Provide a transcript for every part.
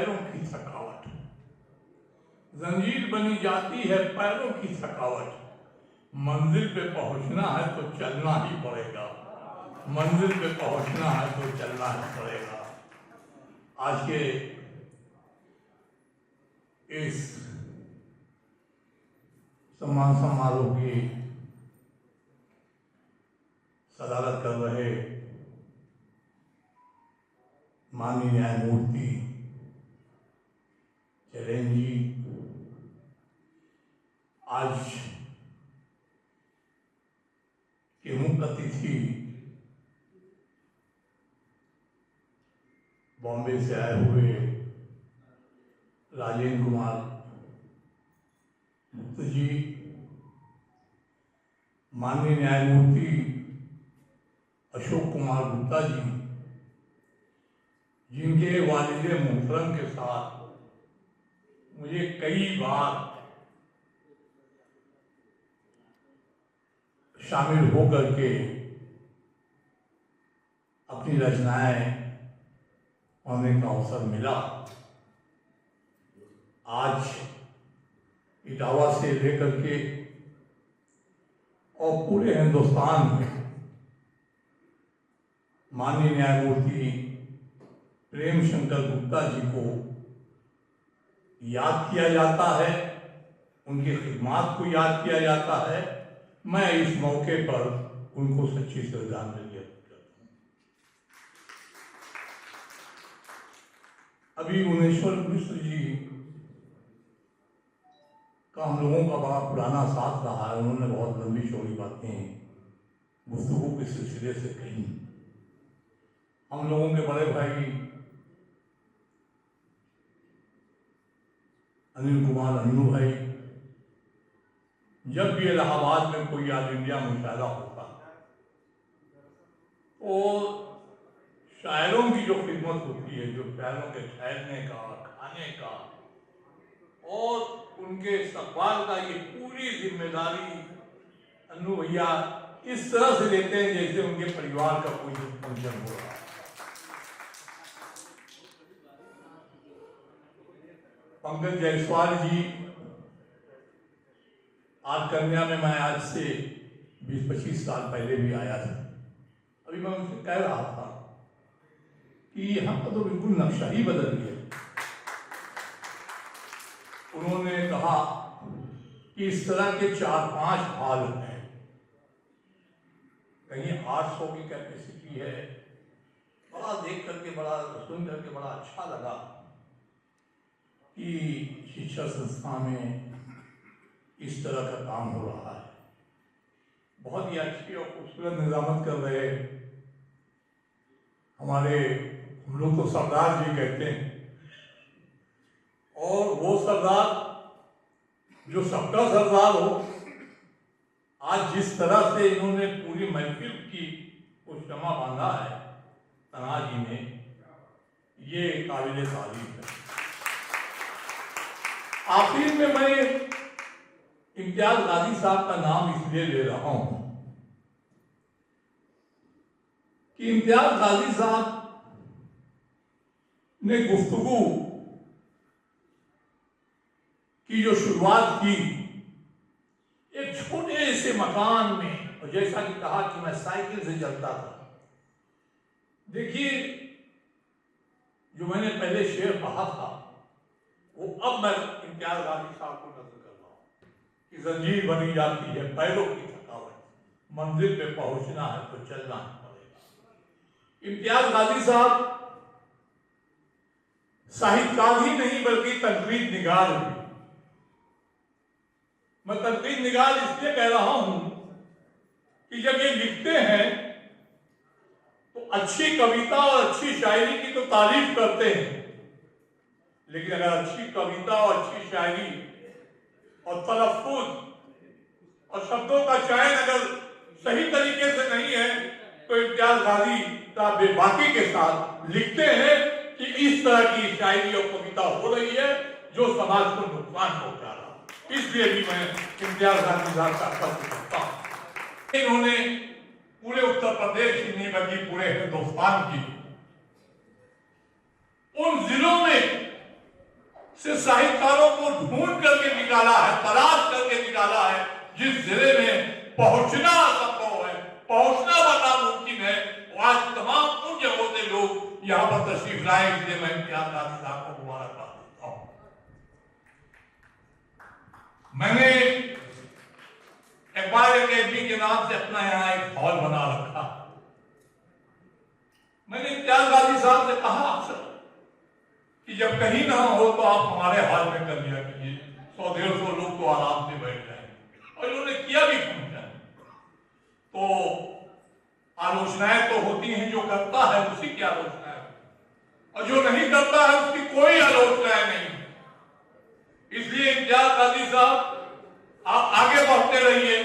पैरों की थकावट, जंजीर बनी जाती है पैरों की थकावट। मंजिल पे पहुंचना है तो चलना ही पड़ेगा, मंजिल पे पहुंचना है तो चलना ही पड़ेगा। आज के इस सम्मान समारोह की सदारत कर रहे माननीय न्यायमूर्ति चैलेंज जी, आज के मुख्य अतिथि बॉम्बे से आए हुए राजेंद्र कुमार गुप्ता जी, माननीय न्यायमूर्ति अशोक कुमार गुप्ता जी, जिनके वालिद मोहतरम के साथ मुझे कई बार शामिल होकर के अपनी रचनाएं पढ़ने का अवसर मिला। आज इटावा से लेकर के और पूरे हिंदुस्तान में माननीय न्यायमूर्ति प्रेम शंकर गुप्ता जी को याद किया जाता है, उनकी खिदमत को याद किया जाता है। मैं इस मौके पर उनको सच्ची श्रद्धांजलि अर्पित करता हूँ। अभी गुणेश्वर मिश्र जी का हम लोगों का बड़ा पुराना साथ रहा है। उन्होंने बहुत लंबी चौड़ी बातें गुफ्तगू के सिलसिले से कही। हम लोगों के बड़े भाई अनिल कुमार अन्नू भाई, जब भी इलाहाबाद में कोई ऑल इंडिया मुशायरा होता तो शायरों की जो खिदमत होती है, जो शायरों के ठहरने का, खाने का और उनके इस्तकबाल का, ये पूरी जिम्मेदारी अन्नू भैया इस तरह से लेते हैं जैसे उनके परिवार का कोई फंक्शन हो रहा है। पंकज जायसवाल जी, आज कन्या में मैं आज से 20-25 साल पहले भी आया था। अभी मैं उनसे कह रहा था कि यहाँ का तो बिल्कुल नक्शा ही बदल गया। उन्होंने कहा कि इस तरह के 4-5 हॉल हैं, कहीं 800 की कैपेसिटी है। बड़ा देख करके, बड़ा सुन करके बड़ा अच्छा लगा कि शिक्षा संस्था में इस तरह का काम हो रहा है। बहुत ही अच्छी और खूबसूरत निजामत कर रहे हमारे, हम लोग तो सरदार जी कहते हैं, और वो सरदार जो सबका सरदार हो। आज जिस तरह से इन्होंने पूरी महफिल की को शमा बांधा है तनाज जी ने, ये काबिल तारीफ है। आखिर में मैं इम्तियाज गाजी साहब का नाम इसलिए ले रहा हूं कि इम्तियाज गाजी साहब ने गुफ्तगू की जो शुरुआत की एक छोटे से मकान में, और जैसा कि कहा कि मैं साइकिल से चलता था। देखिए, जो मैंने पहले शेर कहा था वो अब मैं इम्तियाज गाजी साहब को नजर कर रहा हूं कि जंजीर बनी जाती है पैरों की थकावट, मंजिल पे पहुंचना है तो चलना ही पड़ेगा। इम्तियाज गाजी साहब साहित्यकार ही नहीं बल्कि तनकीद निगार भी। मैं तनकीद निगार इसलिए कह रहा हूं कि जब ये लिखते हैं तो अच्छी कविता और अच्छी शायरी की तो तारीफ करते हैं, लेकिन अगर अच्छी कविता और अच्छी शायरी और तलफ्फुज और शब्दों का चयन अगर सही तरीके से नहीं है तो इम्तियाज गाजी साहब बेबाकी के साथ लिखते हैं कि इस तरह की शायरी और कविता हो रही है जो समाज को नुकसान पहुंचा रहा है। इसलिए भी मैं इम्तियाज गाजी साहब का पत्र करता हूं। इन्होंने पूरे उत्तर प्रदेश ही नहीं बल्कि पूरे हिंदुस्तान की उन जिलों में से साहित्यकारों को ढूंढ करके निकाला है, तलाश करके निकाला है। जिस जिले में पहुंचना असंभव है, पहुंचना बनना मुमकिन है, वो आज तमाम उन जगहों से लोग यहां पर तशरीफ लाए, इसलिए मैं इम्तियाज गाजी साहब को मुबारकबाद देता हूं। मैंने अखबार अकेडमी के नाम से अपना यहाँ एक हॉल बना रखा। मैंने इम्तियाज गाजी साहब से कहा अक्सर कि जब कहीं ना हो तो आप हमारे हॉल में कर लिया कीजिए, 100-150 लोग तो आराम से बैठ जाएंगे, और इन्होंने किया भी फंक्शन। तो आलोचनाएं तो होती हैं, जो करता है उसी की आलोचनाएं, और जो नहीं करता है उसकी कोई आलोचनाएं नहीं। इसलिए इम्तियाज गाजी साहब आप आगे बढ़ते रहिए,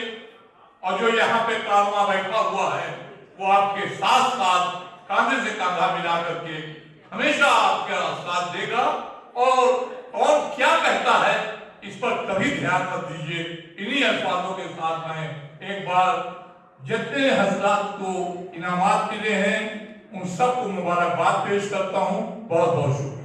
और जो यहाँ पे कारवां बैठा हुआ है वो आपके साथ साथ कांधे से कांधा मिला करके हमेशा आपका साथ देगा। और कौन क्या कहता है इस पर कभी ध्यान मत दीजिए। इन्हीं अल्फाजों के साथ मैं एक बार जितने हजरात को इनामात मिले हैं उन सबको मुबारकबाद पेश करता हूं। बहुत बहुत शुक्रिया।